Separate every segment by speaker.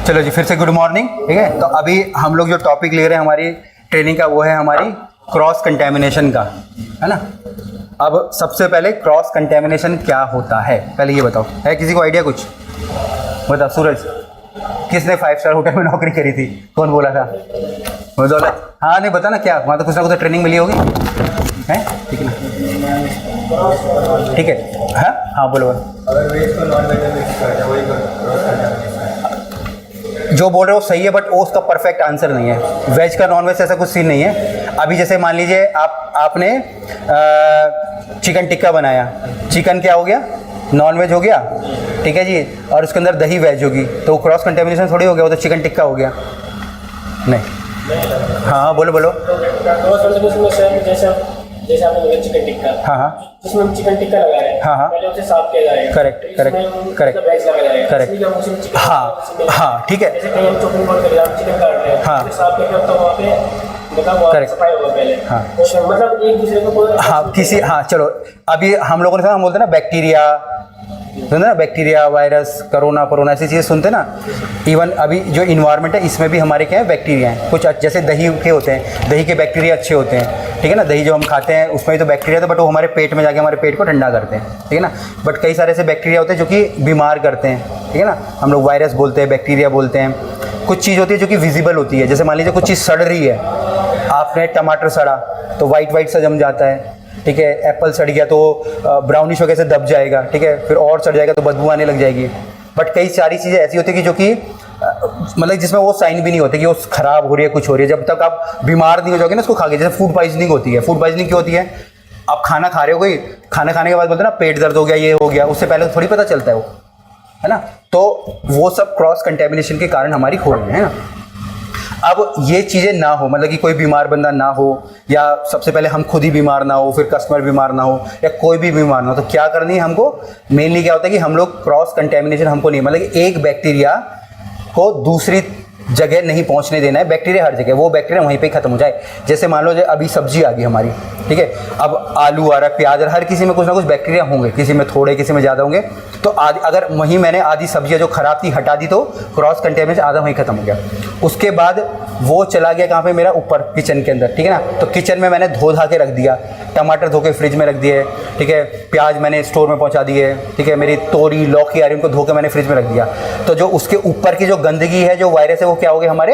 Speaker 1: चलो जी, फिर से गुड मॉर्निंग। ठीक है, तो अभी हम लोग जो टॉपिक ले रहे हैं हमारी ट्रेनिंग का, वो है हमारी क्रॉस कंटेमिनेशन का, है ना। अब सबसे पहले क्रॉस कंटेमिनेशन क्या होता है, पहले ये बताओ, है किसी को आइडिया कुछ? बताओ सूरज, किसने 5 स्टार होटल में नौकरी करी थी? कौन बोला था? दौलत। हाँ नहीं, बता ना क्या, वहाँ तो कुछ ना कुछ ट्रेनिंग मिली होगी, है? ठीक है ना, ठीक है। हाँ हाँ बोलो।
Speaker 2: अगर वेज को नॉन वेज में मिक्स कर वही क्रॉस कंटेमिनेशन।
Speaker 1: जो बोल रहे हो सही है, बट वो उसका परफेक्ट आंसर नहीं है। वेज का नॉन वेज ऐसा कुछ सीन नहीं है। अभी जैसे मान लीजिए आपने चिकन टिक्का बनाया, चिकन क्या हो गया? नॉन वेज हो गया, ठीक है जी, और उसके अंदर दही वेज होगी, तो वो क्रॉस कंटेमिनेशन थोड़ी हो गया, वो तो चिकन टिक्का हो गया। नहीं, हाँ बोलो बोलो।
Speaker 2: जैसे आपने बोला चिकन टिक्का,
Speaker 1: हाँ,
Speaker 2: जिसमें हम चिकन टिक्का लगा रहे हैं,
Speaker 1: हाँ,
Speaker 2: पहले उसे साफ किया जाएगा।
Speaker 1: करेक्ट करेक्ट करेक्ट करेक्ट, हाँ हाँ ठीक है,
Speaker 2: जैसे कहीं हम चॉपिंग बोर्ड कर रहे हैं, चिकन काट रहे हैं,
Speaker 1: हाँ,
Speaker 2: उसे साफ करके तो वहाँ पे
Speaker 1: करेक्ट,
Speaker 2: सफाई होगा पहले।
Speaker 1: हाँ,
Speaker 2: मतलब एक दूसरे को
Speaker 1: हाँ किसी, हाँ चलो, अभी हम लोगों ने हम बोलते हैं ना बैक्टीरिया, सुनते ना, बैक्टीरिया, वायरस, कोरोना ऐसी चीज़ें सुनते ना। इवन अभी जो इन्वायरमेंट है इसमें भी हमारे क्या है, बैक्टीरिया हैं कुछ, जैसे दही के होते हैं, दही के बैक्टीरिया अच्छे होते हैं, ठीक है ना। दही जो हम खाते हैं उसमें भी तो बैक्टीरिया था, बट वो हमारे पेट में जाके हमारे पेट को ठंडा करते हैं, ठीक है ना। बट कई सारे ऐसे बैक्टीरिया होते हैं जो कि बीमार करते हैं, ठीक है ना। हम लोग वायरस बोलते हैं, बैक्टीरिया बोलते हैं। कुछ चीज़ होती है जो कि विजिबल होती है, जैसे मान लीजिए कुछ चीज़ सड़ रही है, आपने टमाटर सड़ा तो वाइट सा जम जाता है, ठीक है। एप्पल सड़ गया तो ब्राउनिश वगैरह से दब जाएगा, ठीक है, फिर और सड़ जाएगा तो बदबू आने लग जाएगी। बट कई सारी चीज़ें ऐसी होती है कि जो कि मतलब जिसमें वो साइन भी नहीं होते कि वो ख़राब हो रही है, कुछ हो रही है, जब तक आप बीमार नहीं हो जाओगे ना उसको खा के। जैसे फूड पॉइजनिंग होती है। फूड पॉइजनिंग क्यों होती है? आप खाना खा रहे हो, कोई खाना खाने के बाद बोलते हैं ना पेट दर्द हो गया, ये हो गया, उससे पहले तो थोड़ी पता चलता है वो, है ना। तो वो सब क्रॉस कंटेमिनेशन के कारण हमारी हो रही है ना। अब ये चीज़ें ना हो, मतलब कि कोई बीमार बंदा ना हो, या सबसे पहले हम खुद ही बीमार ना हो, फिर कस्टमर बीमार ना हो, या कोई भी बीमार ना हो, तो क्या करनी है हमको? मेनली क्या होता है कि हम लोग क्रॉस कंटेमिनेशन हमको नहीं, मतलब कि एक बैक्टीरिया को दूसरी जगह नहीं पहुंचने देना है। बैक्टीरिया हर जगह, वो बैक्टीरिया वहीं पे ख़त्म हो जाए। जैसे मान लो अभी सब्जी आ गई हमारी, ठीक है, अब आलू आ रहा है, प्याज आ रहा है, हर किसी में कुछ ना कुछ बैक्टीरिया होंगे, किसी में थोड़े, किसी में ज़्यादा होंगे। तो अगर वहीं मैंने आधी सब्जियां जो ख़राब थी हटा दी तो क्रॉस कंटेमिनेशन आधा वहीं ख़त्म हो गया। उसके बाद वो चला गया कहाँ पे? मेरा ऊपर किचन के अंदर, ठीक है ना। तो किचन में मैंने धो धा के रख दिया, टमाटर धो के फ्रिज में रख दिए, ठीक है, प्याज मैंने स्टोर में पहुँचा दिए, ठीक है, मेरी तोरी लौकी आ रही उनको धो के मैंने फ्रिज में रख दिया। तो जो उसके ऊपर की जो गंदगी है, जो वायरस है, वो क्या हो गए हमारे?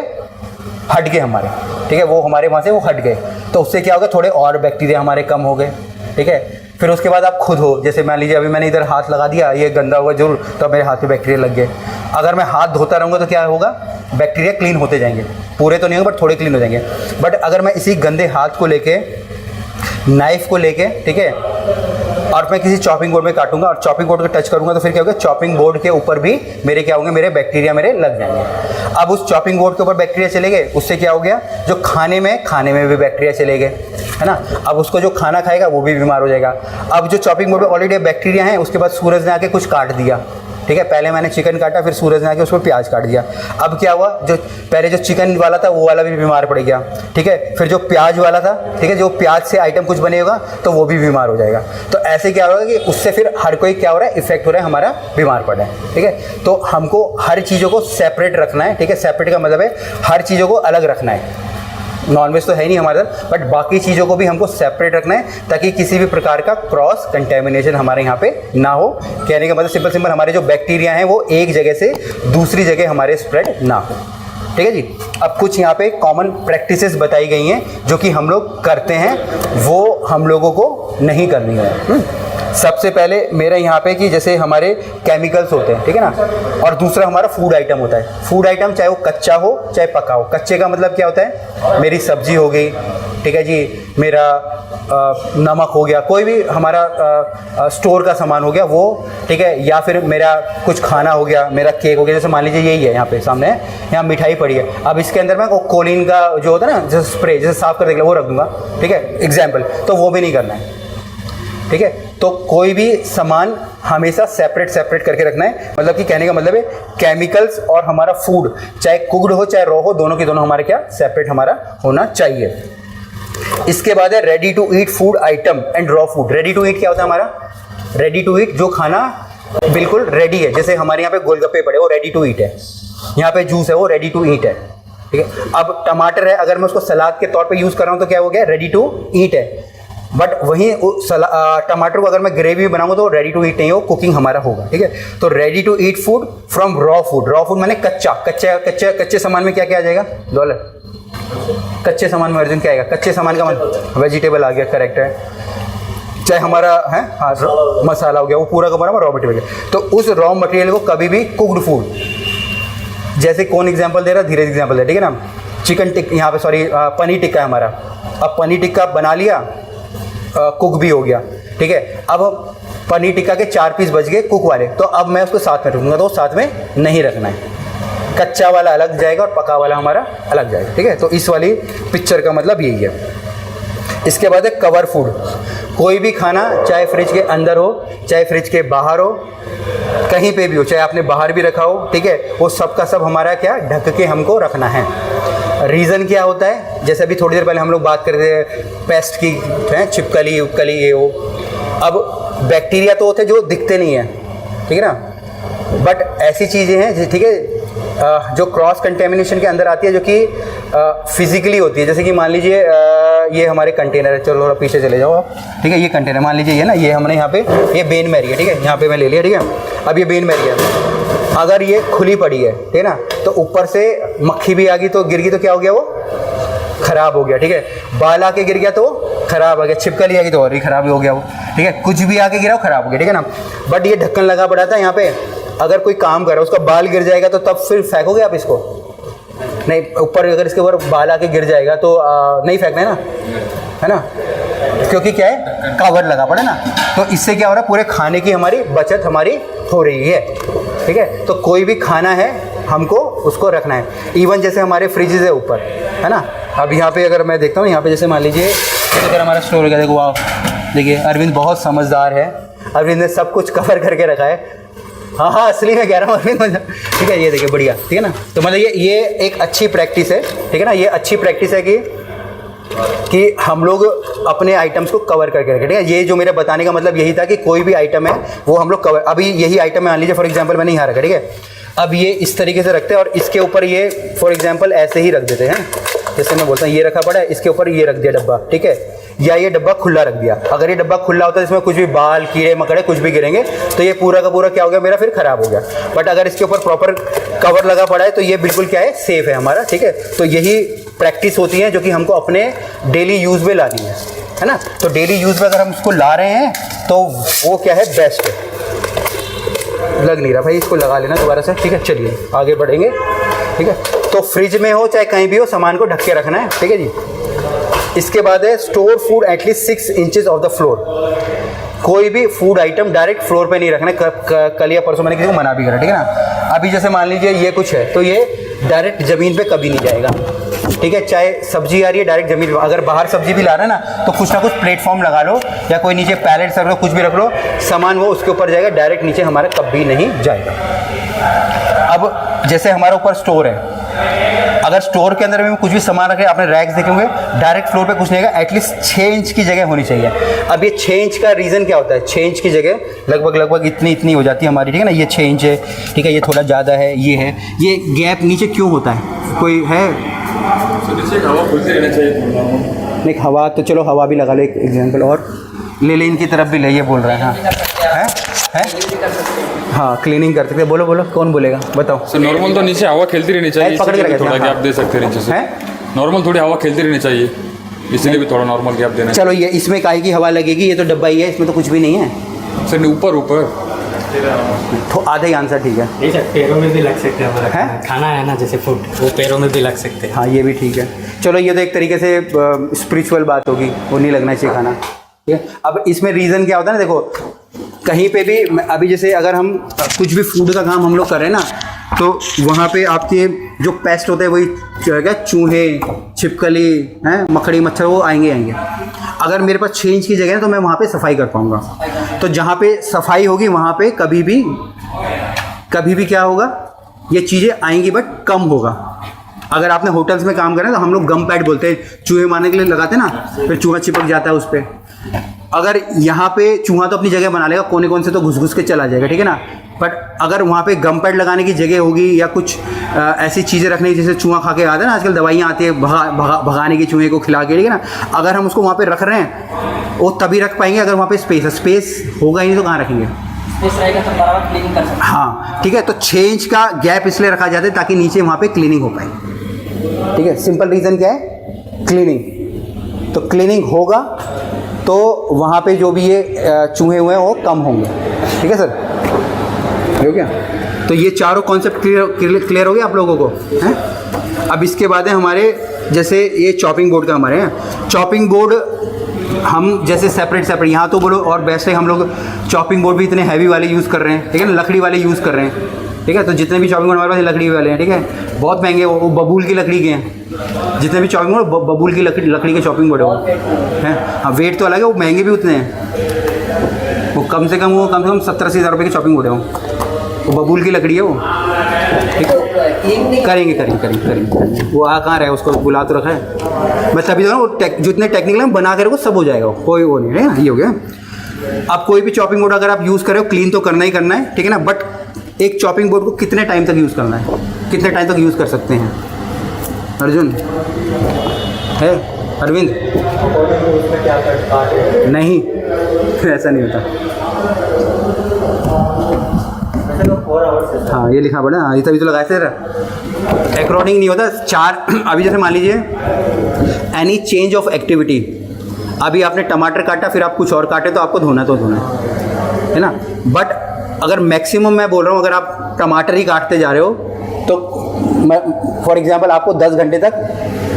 Speaker 1: हट गए हमारे, ठीक है, वो हमारे वहाँ से वो हट गए। तो उससे क्या हो गया? थोड़े और बैक्टीरिया हमारे कम हो गए, ठीक है। फिर उसके बाद आप खुद हो, जैसे मान लीजिए अभी मैंने इधर हाथ लगा दिया, ये गंदा होगा जरूर, तो मेरे हाथ पे बैक्टीरिया लग गए। अगर मैं हाथ धोता रहूँगा तो क्या होगा? बैक्टीरिया क्लीन होते जाएंगे, पूरे तो नहीं होंगे बट थोड़े क्लीन हो जाएंगे। बट अगर मैं इसी गंदे हाथ को लेके, नाइफ को लेके, ठीक है, और मैं किसी चॉपिंग बोर्ड में काटूंगा और चॉपिंग बोर्ड को टच करूंगा, तो फिर क्या होगा? चॉपिंग बोर्ड के ऊपर भी मेरे क्या होंगे? मेरे बैक्टीरिया मेरे लग जाएंगे। अब उस चॉपिंग बोर्ड के ऊपर बैक्टीरिया चले गए, उससे क्या हो गया? जो खाने में भी बैक्टीरिया चले गए, है ना। अब उसको जो खाना खाएगा वो भी बीमार हो जाएगा। अब जो चॉपिंग बोर्ड में ऑलरेडी बैक्टीरिया हैं, उसके बाद सूरज ने आके कुछ काट दिया, ठीक है, पहले मैंने चिकन काटा, फिर सूरज ने आके उसमें प्याज काट दिया। अब क्या हुआ? जो पहले जो चिकन वाला था वो वाला भी बीमार पड़ गया, ठीक है, फिर जो प्याज वाला था, ठीक है, जो प्याज से आइटम कुछ बनेगा तो वो भी बीमार हो जाएगा। तो ऐसे क्या होगा कि उससे फिर हर कोई क्या हो रहा है? इफेक्ट हो रहा है, हमारा बीमार पड़ रहा है, ठीक है। तो हमको हर चीज़ों को सेपरेट रखना है, ठीक है। सेपरेट का मतलब है हर चीज़ों को अलग रखना है। नॉनवेज तो है नहीं हमारे साथ, बट बाकी चीज़ों को भी हमको सेपरेट रखना है, ताकि किसी भी प्रकार का क्रॉस कंटेमिनेशन हमारे यहाँ पे ना हो। कहने का मतलब सिंपल हमारे जो बैक्टीरिया हैं वो एक जगह से दूसरी जगह हमारे स्प्रेड ना हो, ठीक है जी। अब कुछ यहाँ पे कॉमन प्रैक्टिसेस बताई गई हैं जो कि हम लोग करते हैं, वो हम लोगों को नहीं करनी है। सबसे पहले मेरा यहाँ पे कि जैसे हमारे केमिकल्स होते हैं, ठीक है ना, और दूसरा हमारा फूड आइटम होता है। फूड आइटम चाहे वो कच्चा हो चाहे पका हो। कच्चे का मतलब क्या होता है? मेरी सब्जी हो गई, ठीक है जी, मेरा नमक हो गया, कोई भी हमारा स्टोर का सामान हो गया वो, ठीक है, या फिर मेरा कुछ खाना हो गया, मेरा केक हो गया। जैसे मान लीजिए यही है, यहाँ पे सामने है, यहाँ मिठाई पड़ी है, अब इसके अंदर मैं कोलिन का जो होता है ना, जैसे स्प्रे, जैसे साफ कर देगा वो रख दूंगा, ठीक है, एग्जाम्पल, तो वो भी नहीं करना है, ठीक है। तो कोई भी सामान हमेशा सेपरेट करके रखना है। मतलब कि कहने का मतलब है केमिकल्स और हमारा फूड, चाहे कुक्ड हो चाहे रॉ हो, दोनों के दोनों हमारे क्या सेपरेट हमारा होना चाहिए। इसके बाद है ready to eat food item and raw food. Ready to eat क्या होता है हमारा? रेडी टू ईट जो खाना बिल्कुल रेडी है, जैसे हमारे यहाँ पे गोलगप्पे पड़े, वो रेडी टू ईट है, यहाँ पे जूस है वो रेडी टू ईट है, ठीक है। अब टमाटर है, अगर मैं उसको सलाद के तौर पे यूज़ कर रहा हूँ तो क्या हो गया, रेडी टू ईट है। बट वहीं टमाटर को अगर मैं ग्रेवी बनाऊंगा तो रेडी टू ईट नहीं हो, कुकिंग हमारा होगा, ठीक है। तो ready to eat food from raw food, raw food मैंने कच्चे सामान में क्या क्या आ जाएगा, डॉलर कच्चे सामान में अर्जुन क्या आएगा, कच्चे सामान का मतलब वेजिटेबल आ गया, करेक्ट है। चाहे हमारा है हाँ मसाला हो गया, वो पूरा का पूरा रॉ मटेरियल है। तो उस रॉ मटेरियल को कभी भी कुक्ड फूड, जैसे कौन एग्जांपल दे रहा है, धीरे एग्जांपल दे, ठीक है ना। चिकन टिक्का यहाँ पे सॉरी पनीर टिक्का है हमारा, अब पनीर टिक्का बना लिया, कुक भी हो गया, ठीक है। अब पनीर टिक्का के 4 पीस बच गए कुक वाले, तो अब मैं उसको साथ में रखूँगा, तो साथ में नहीं रखना है, कच्चा वाला अलग जाएगा और पका वाला हमारा अलग जाएगा, ठीक है। तो इस वाली पिक्चर का मतलब यही है। इसके बाद है कवर फूड, कोई भी खाना चाहे फ्रिज के अंदर हो चाहे फ्रिज के बाहर हो, कहीं पे भी हो, चाहे आपने बाहर भी रखा हो, ठीक है, वो सब का सब हमारा क्या ढक के हमको रखना है। रीज़न क्या होता है, जैसे अभी थोड़ी देर पहले हम लोग बात कर रहे थे पेस्ट की, है छिपकली उपकली ये वो। अब बैक्टीरिया तो होते हैं जो दिखते नहीं हैं, ठीक है ना, बट ऐसी चीज़ें हैं, ठीक है, जो क्रॉस कंटेमिनेशन के अंदर आती है, जो कि फिजिकली होती है। जैसे कि मान लीजिए ये हमारे कंटेनर है, चलो थोड़ा पीछे चले जाओ आप, ठीक है। ये कंटेनर मान लीजिए ये ना, ये हमने यहाँ पे ये बेन मैरी है, ठीक है, यहाँ पे मैं ले लिया, ठीक है। अब ये बेन मैरी है, अगर ये खुली पड़ी है, ठीक है ना, तो ऊपर से मक्खी भी आ गई तो गिर गई तो क्या हो गया, वो खराब हो गया, ठीक है। बाल आके गिर गया तो खराब आ गया, छिपकली आ गई तो और ही खराब हो गया वो, ठीक है। कुछ भी आके गिरा वो खराब हो गया, ठीक है ना। बट ये ढक्कन लगा पड़ा था यहाँ पे, अगर कोई काम कर रहा है उसका बाल गिर जाएगा तो तब फिर फेंकोगे आप इसको, नहीं। ऊपर अगर इसके ऊपर बाल आके गिर जाएगा तो नहीं फेंकना है ना, क्योंकि क्या है कवर लगा पड़ा ना। तो इससे क्या हो रहा है, पूरे खाने की हमारी बचत हमारी हो रही है, ठीक है। तो कोई भी खाना है हमको उसको रखना है। इवन जैसे हमारे फ्रिजेज है ऊपर, है ना। अब यहाँ पे अगर मैं देखता हूँ, यहाँ पे जैसे मान लीजिए अगर हमारा स्टोर हो गया, देखो वाह, देखिए अरविंद बहुत समझदार है, अरविंद ने सब कुछ कवर करके रखा है। हाँ असली में कह रहा हूँ अरविंद, ठीक है। ये देखिए बढ़िया, ठीक है ना। तो मतलब ये एक अच्छी प्रैक्टिस है, ठीक है ना। ये अच्छी प्रैक्टिस है कि हम लोग अपने आइटम्स को कवर करके रखें, ठीक है। ये जो मेरे बताने का मतलब यही था कि कोई भी आइटम है वो हम लोग कवर, अभी यही आइटम मान लीजिए फॉर एग्जांपल मैंने यहाँ रखा, ठीक है। अब ये इस तरीके से रखते हैं और इसके ऊपर ये फॉर एग्जांपल ऐसे ही रख देते हैं, जैसे मैं बोलता हूँ ये रखा पड़ा है, इसके ऊपर ये रख दिया डब्बा, ठीक है, या ये डब्बा खुला रख दिया। अगर ये डब्बा खुला होता है इसमें कुछ भी बाल कीड़े मकड़े कुछ भी गिरेंगे तो ये पूरा का पूरा क्या हो गया मेरा, फिर खराब हो गया। बट अगर इसके ऊपर प्रॉपर कवर लगा पड़ा है तो ये बिल्कुल क्या है, सेफ है हमारा, ठीक है। तो यही प्रैक्टिस होती है जो कि हमको अपने डेली यूज़ में लानी है ना। तो डेली यूज़ में अगर हम उसको ला रहे हैं तो वो क्या है, बेस्ट है। लग नहीं रहा भाई, इसको लगा लेना दोबारा से, ठीक है। चलिए आगे बढ़ेंगे, ठीक है। तो फ्रिज में हो चाहे कहीं भी हो सामान को ढक के रखना है, ठीक है जी। इसके बाद है store food at least 6 inches of the floor, कोई भी फूड आइटम डायरेक्ट फ्लोर पे नहीं रखना है। कल या परसों मैंने किसी को मना भी करा, ठीक है ना। अभी जैसे मान लीजिए ये कुछ है तो ये डायरेक्ट ज़मीन पे कभी नहीं जाएगा, ठीक है। चाहे सब्जी आ रही है डायरेक्ट ज़मीन पे, अगर बाहर सब्जी भी ला रहे हैं ना तो कुछ ना कुछ प्लेटफॉर्म लगा लो या कोई नीचे पैलेट सर्व लो, कुछ भी रख लो, सामान वो उसके ऊपर जाएगा, डायरेक्ट नीचे हमारा कभी नहीं जाएगा। अब जैसे हमारे ऊपर स्टोर है, अगर स्टोर के अंदर में कुछ भी सामान रखे, आपने रैक्स देखे होंगे, डायरेक्ट फ्लोर पे कुछ नहीं आएगा, एटलीस्ट 6 इंच की जगह होनी चाहिए। अब ये 6 इंच का रीज़न क्या होता है, 6 इंच की जगह लगभग इतनी हो जाती है हमारी, ठीक है ना। ये 6 इंच है, ठीक है, ये थोड़ा ज़्यादा है, ये है, ये गैप नीचे क्यों होता है, कोई है
Speaker 2: हवा खुलती रहना चाहिए।
Speaker 1: नहीं हवा तो चलो हवा भी लगा लो, एक एग्जाम्पल और ले ले, इनकी तरफ भी ले, ये बोल रहे हैं हाँ है हाँ क्लीनिंग कर सकते हैं। बोलो बोलो कौन बोलेगा, बताओ।
Speaker 3: सर नॉर्मल तो नीचे हवा खेलती रहनी चाहिए,
Speaker 1: पकड़ के
Speaker 3: इसलिए
Speaker 1: रखे
Speaker 3: थोड़ा
Speaker 1: थे,
Speaker 3: गैप दे सकते हैं नीचे से। नॉर्मल थोड़ी हवा खेलती रहनी चाहिए, इसलिए भी थोड़ा नॉर्मल गैप देना।
Speaker 1: चलो ये इसमें काहे की हवा लगेगी, ये तो डब्बा ही है, इसमें तो कुछ भी नहीं है
Speaker 3: सर ऊपर
Speaker 1: तो आधे ही आंसर ठीक है।
Speaker 4: नहीं सर, पैरों में भी लग सकते हैं हमारा
Speaker 1: है?
Speaker 4: खाना है ना, जैसे फूड वो पैरों में भी लग सकते हैं।
Speaker 1: हाँ ये भी ठीक है। चलो ये तो एक तरीके से स्पिरिचुअल बात होगी, वो नहीं लगना चाहिए खाना, ठीक है। अब इसमें रीज़न क्या होता है ना, देखो कहीं पे भी अभी जैसे अगर हम कुछ भी फूड का काम हम लोग कर रहे हैं ना तो वहाँ पे आपके जो पेस्ट होते हैं वही क्या, चूहे छिपकली हैं मकड़ी मच्छर वो आएंगे। अगर मेरे पास 6 इंच की जगह है तो मैं वहाँ पे सफाई कर पाऊँगा। तो जहाँ पे सफाई होगी वहाँ पे कभी भी क्या होगा, ये चीज़ें आएंगी बट कम होगा। अगर आपने होटल्स में काम करें तो हम लोग गम पैड बोलते हैं, चूहे मारने के लिए लगाते हैं ना, फिर चूहा चिपक जाता है उस पर। अगर यहाँ पे चूहा तो अपनी जगह बना लेगा, कोने कोने से तो घुस घुस के चला जाएगा, ठीक है ना। बट अगर वहाँ पे गम पैड लगाने की जगह होगी या कुछ ऐसी चीज़ें रखने की, जैसे चूहा खा के आता है ना, आजकल दवाइयाँ आती है भगाने की चूहे को खिला के, ठीक है ना। अगर हम उसको वहाँ पे रख रहे हैं वो तभी रख पाएंगे अगर वहाँ पे स्पेस है। स्पेस होगा ही नहीं तो कहाँ रखेंगे।
Speaker 5: स्पेस रहेगा तो बराबर क्लीनिंग कर सकते हैं।
Speaker 1: हाँ ठीक है, तो 6 इंच का गैप इसलिए रखा जाता है ताकि नीचे वहाँ पे क्लीनिंग हो पाए, ठीक है। सिंपल रीज़न क्या है, क्लीनिंग। तो क्लीनिंग होगा तो वहाँ पे जो भी ये चूहे हुए हैं वो कम होंगे, ठीक है सर, हो गया। तो ये चारों कॉन्सेप्ट क्लियर हो गया आप लोगों को, हैं। अब इसके बाद है हमारे, जैसे ये चॉपिंग बोर्ड का हमारे हैं। चॉपिंग बोर्ड हम जैसे सेपरेट यहाँ तो बोलो, और वैसे हम लोग चॉपिंग बोर्ड भी इतने हैवी वाले यूज़ कर रहे हैं, ठीक है ना, लकड़ी वाले यूज़ कर रहे हैं, ठीक है। तो जितने भी चॉपिंग बोर्ड हमारे पास लकड़ी वाले हैं, ठीक है, बहुत महंगे, वो बबूल की लकड़ी के हैं। जितने भी चॉपिंग बोर्ड बबूल की लकड़ी के चॉपिंग बोर्ड है वो हैं। हाँ वेट तो अलग है, वो महंगे भी उतने हैं। वो कम से कम 70-80 हज़ार रुपये की चॉपिंग बोर्ड है वो बबूल की लकड़ी है वो, ठीक है। करेंगे वो कहाँ रहा है, उसको बुला तो रखा है। मैं तभी तो वो जितने टेक्निकल है बना कर वो सब हो जाएगा, कोई वो नहीं है ना। ये हो गया। अब कोई भी चॉपिंग बोर्ड अगर आप यूज़ कर रहे हो, क्लीन तो करना ही करना है, ठीक है ना। बट एक चॉपिंग बोर्ड को कितने टाइम तक यूज़ करना है, कितने टाइम तक यूज़ कर सकते हैं अर्जुन है, अरविंद?
Speaker 2: उसमें क्या काट
Speaker 1: नहीं ऐसा नहीं होता।
Speaker 2: वैसे तो 4 आवर्स।
Speaker 1: हाँ ये लिखा पड़ा, हाँ ये तभी तो लगाए थे। अकॉर्डिंग नहीं होता 4। अभी जैसे मान लीजिए एनी चेंज ऑफ एक्टिविटी, अभी आपने टमाटर काटा फिर आप कुछ और काटे तो आपको धोना है ना। बट अगर मैक्सिमम मैं बोल रहा हूँ, अगर आप टमाटर ही काटते जा रहे हो तो फॉर एग्जांपल आपको 10 घंटे तक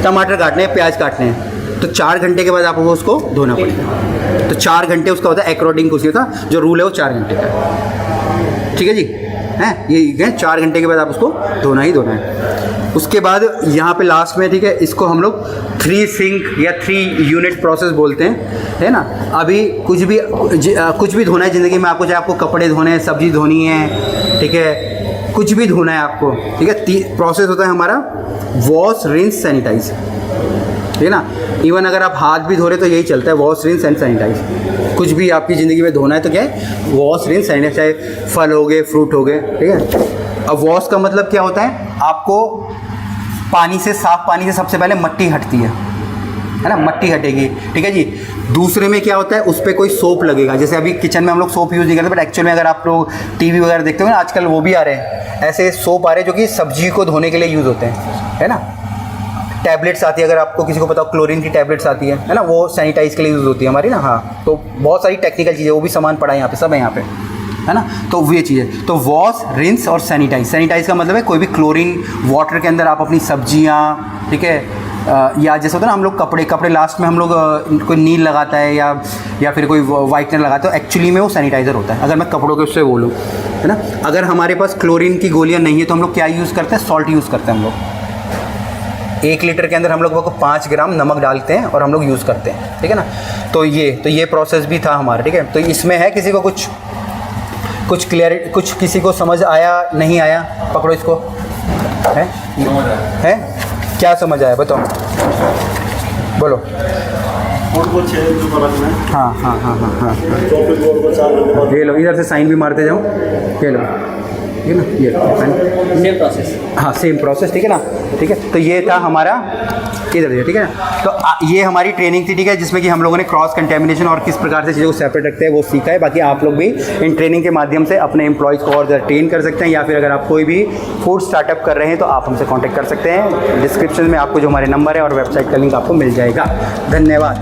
Speaker 1: टमाटर काटने हैं, प्याज काटने हैं, तो 4 घंटे के बाद आपको उसको धोना पड़ेगा। तो 4 घंटे उसका होता है, अकॉर्डिंग कुछ होता जो रूल है वो 4 घंटे का, ठीक है जी, हैं। ये 4 घंटे के बाद आप उसको धोना ही धोना है। उसके बाद यहाँ पे लास्ट में, ठीक है, इसको हम लोग 3 सिंक या 3 यूनिट प्रोसेस बोलते हैं, है ना। अभी कुछ भी धोना है ज़िंदगी में आपको, चाहे आपको कपड़े धोने हैं, सब्जी धोनी है, ठीक है, कुछ भी धोना है आपको, ठीक है। प्रोसेस होता है हमारा वॉश, रिंस, सैनिटाइज, ठीक है ना। इवन अगर आप हाथ भी धो रहे तो यही चलता है, वॉश, रिंस एंड सैनिटाइज। कुछ भी आपकी ज़िंदगी में धोना है तो क्या है, वॉश, रिंस, सैनिटाइज। चाहे फल हो गए, फ्रूट हो गए, ठीक है। अब वॉश का मतलब क्या होता है, आपको साफ पानी से सबसे पहले मट्टी हटती है ना, मट्टी हटेगी, ठीक है जी। दूसरे में क्या होता है, उस पर कोई सोप लगेगा। जैसे अभी किचन में हम लोग सोप यूज़ नहीं करते, बट एक्चुअल में अगर आप लोग टीवी वगैरह देखते हो ना, आजकल वो भी आ रहे हैं, ऐसे सोप आ रहे हैं जो कि सब्जी को धोने के लिए यूज़ होते हैं, है ना। टैबलेट्स आती है, अगर आपको किसी को पता हो, क्लोरीन की टैबलेट्स आती है ना, वो सैनिटाइज के लिए यूज़ होती है हमारी ना। हाँ तो बहुत सारी टेक्निकल चीज़ें, वो भी सामान पड़ा है यहाँ पे, सब है यहाँ पे, है ना। तो वो ये चीज़ है। तो वॉश, रिंस और सैनिटाइज। सैनिटाइज का मतलब है कोई भी क्लोरीन वाटर के अंदर आप अपनी सब्जियाँ, ठीक है, या जैसे होता है ना, हम लोग कपड़े लास्ट में हम लोग कोई नील लगाता है या फिर कोई वाइटनर लगाता है, तो एक्चुअली में वो सैनिटाइज़र होता है, अगर मैं कपड़ों के उससे बोलूँ, है ना। अगर हमारे पास क्लोरीन की गोलियाँ नहीं है तो हम लोग क्या यूज़ करते हैं, सॉल्ट यूज़ करते हैं हम लोग। 1 लीटर के अंदर हम लोग को 5 ग्राम नमक डालते हैं और हम लोग यूज़ करते हैं, ठीक है ना। तो ये प्रोसेस भी था हमारा, ठीक है। तो इसमें है किसी को कुछ क्लियर, कुछ किसी को समझ आया नहीं आया, पकड़ो इसको, है क्या समझ आया बताओ, बोलो। हाँ ये लो, इधर से साइन भी मारते जाओ, ये लो, ठीक है ना, ये
Speaker 5: सेम प्रोसेस।
Speaker 1: हाँ सेम प्रोसेस, ठीक है ना, ठीक है। तो ये था हमारा, इधर देखिए, ठीक है ना। तो ये हमारी ट्रेनिंग थी, ठीक है, जिसमें कि हम लोगों ने क्रॉस कंटेमिनेशन और किस प्रकार से चीज़ों को सेपरेट रखते हैं वो सीखा है। बाकी आप लोग भी इन ट्रेनिंग के माध्यम से अपने एम्प्लॉयज़ को और ज़्यादा ट्रेन कर सकते हैं, या फिर अगर आप कोई भी फूड स्टार्टअप कर रहे हैं तो आप हमसे कॉन्टैक्ट कर सकते हैं। डिस्क्रिप्शन में आपको जो हमारे नंबर है और वेबसाइट का लिंक आपको मिल जाएगा। धन्यवाद।